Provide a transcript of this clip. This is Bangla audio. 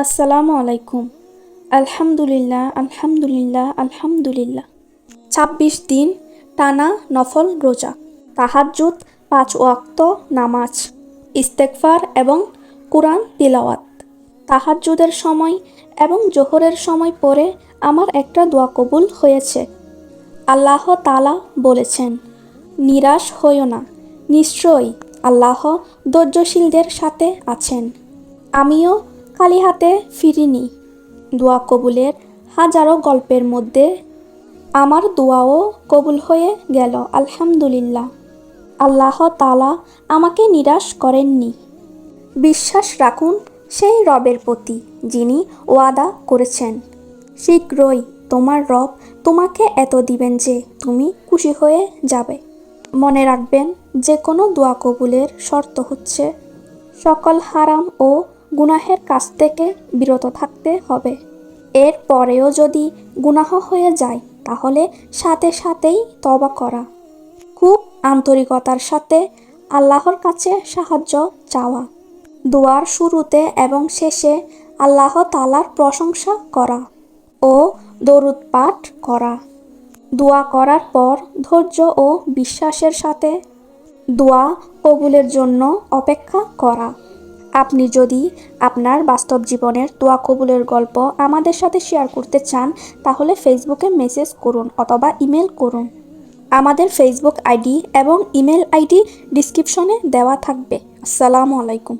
আসসালামু আলাইকুম। আলহামদুলিল্লাহ আলহামদুলিল্লাহ আলহামদুলিল্লাহ। ২৬ দিন টানা নফল রোজা, তাহাজ্জুদ, ৫ ওয়াক্ত নামাজ, ইস্তেগফার এবং কুরআন তিলাওয়াত। তাহাজ্জুদের সময় এবং জোহরের সময় পরে আমার একটা দোয়া কবুল হয়েছে। আল্লাহ তাআলা বলেছেন, নিরাশ হইও না, নিশ্চয়ই আল্লাহ ধৈর্যশীলদের সাথে আছেন। আমিও খালি হাতে ফিরিনি। দোয়া কবুলের হাজারো গল্পের মধ্যে আমার দোয়াও কবুল হয়ে গেল, আলহামদুলিল্লাহ। আল্লাহ তাআলা আমাকে নিরাশ করেননি। বিশ্বাস রাখুন সেই রবের প্রতি যিনি ওয়াদা করেছেন, শীঘ্রই তোমার রব তোমাকে এত দিবেন যে তুমি খুশি হয়ে যাবে। মনে রাখবেন, যে কোনো দোয়া কবুলের শর্ত হচ্ছে সকল হারাম ও গুনাহের কাছ থেকে বিরত থাকতে হবে। এর পরেও যদি গুনাহ হয়ে যায় তাহলে সাথে সাথেই তওবা করা, খুব আন্তরিকতার সাথে আল্লাহর কাছে সাহায্য চাওয়া, দোয়ার শুরুতে এবং শেষে আল্লাহ তাআলার প্রশংসা করা ও দরুদ পাঠ করা। দোয়া করার পর ধৈর্য ও বিশ্বাসের সাথে দোয়া কবুলের জন্য অপেক্ষা করা। আপনি যদি আপনার বাস্তব জীবনের দোয়া কবুলের গল্প আমাদের সাথে শেয়ার করতে চান তাহলে ফেসবুকে মেসেজ করুন অথবা ইমেল করুন। আমাদের ফেসবুক আইডি এবং ইমেল আইডি ডিসক্রিপশনে দেওয়া থাকবে। আসসালামু আলাইকুম।